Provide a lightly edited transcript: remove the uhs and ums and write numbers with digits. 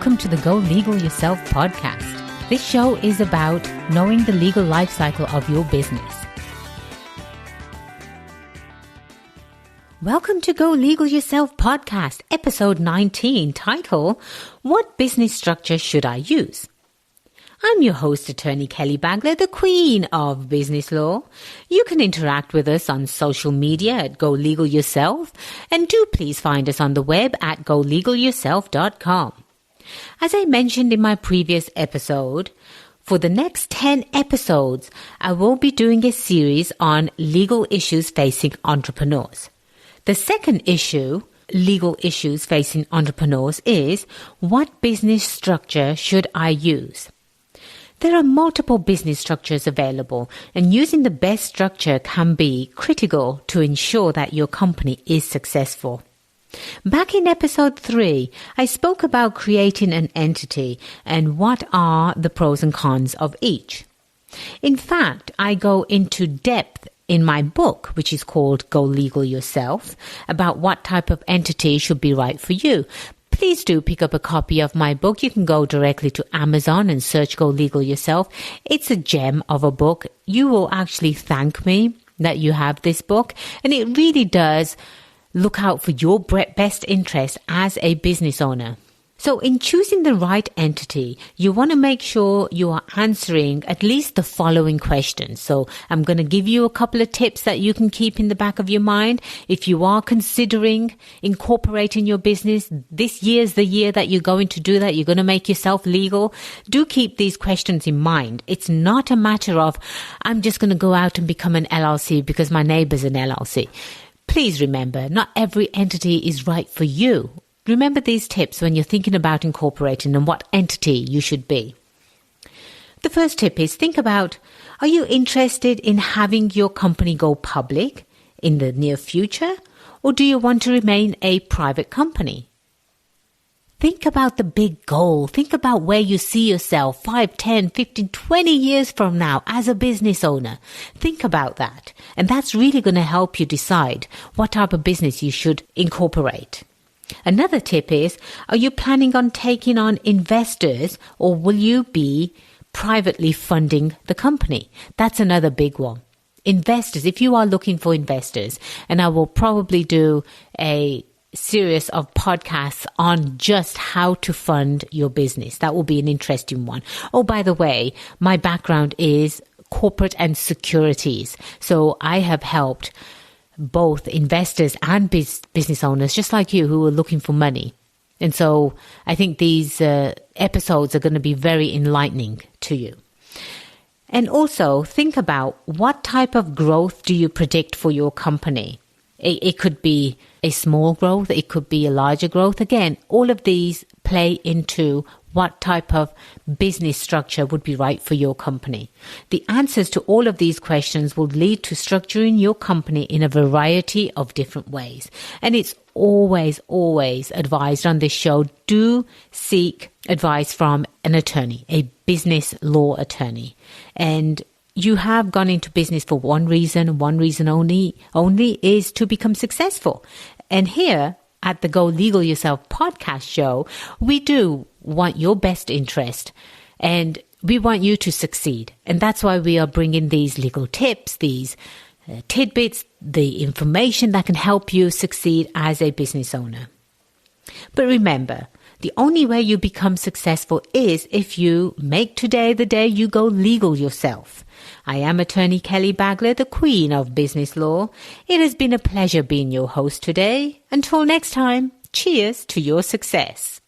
welcome to the Go Legal Yourself podcast. This show is about knowing the legal life cycle of your business. Welcome to Go Legal Yourself podcast, episode 19, title, What Business Structure Should I Use? I'm your host, attorney Kelly Bagla, the queen of business law. You can interact with us on social media at Go Legal Yourself, and do please find us on the web at golegalyourself.com. As I mentioned in my previous episode, for the next 10 episodes, I will be doing a series on legal issues facing entrepreneurs. The second issue, legal issues facing entrepreneurs, is what business structure should I use? There are multiple business structures available, and using the best structure can be critical to ensure that your company is successful. Back in episode 3, I spoke about creating an entity and what are the pros and cons of each. In fact, I go into depth in my book, which is called Go Legal Yourself, about what type of entity should be right for you. Please do pick up a copy of my book. You can go directly to Amazon and search Go Legal Yourself. It's a gem of a book. You will actually thank me that you have this book, and it really does look out for your best interest as a business owner. So in choosing the right entity, you want to make sure you are answering at least the following questions. So I'm going to give you a couple of tips that you can keep in the back of your mind. If you are considering incorporating your business, this year's the year that you're going to do that. You're going to make yourself legal. Do keep these questions in mind. It's not a matter of, I'm just going to go out and become an LLC because my neighbor's an LLC. Please remember, not every entity is right for you. Remember these tips when you're thinking about incorporating and what entity you should be. The first tip is think about, are you interested in having your company go public in the near future, or do you want to remain a private company? Think about the big goal. Think about where you see yourself 5, 10, 15, 20 years from now as a business owner. Think about that. And that's really going to help you decide what type of business you should incorporate. Another tip is, are you planning on taking on investors, or will you be privately funding the company? That's another big one. Investors, if you are looking for investors, and I will probably do a series of podcasts on just how to fund your business. That will be an interesting one. Oh, by the way, my background is corporate and securities. So I have helped both investors and business owners, just like you, who are looking for money. And so I think these episodes are going to be very enlightening to you. And also think about, what type of growth do you predict for your company? It could be a small growth. It could be a larger growth. Again, all of these play into what type of business structure would be right for your company. The answers to all of these questions will lead to structuring your company in a variety of different ways. And it's always advised on this show, do seek advice from an attorney, a business law attorney. And you have gone into business for one reason only is to become successful. And here at the Go Legal Yourself podcast show, we do want your best interest, and we want you to succeed. And that's why we are bringing these legal tips, these tidbits, the information that can help you succeed as a business owner. But remember, the only way you become successful is if you make today the day you go legal yourself. I am attorney Kelly Bagla, the queen of business law. It has been a pleasure being your host today. Until next time, cheers to your success.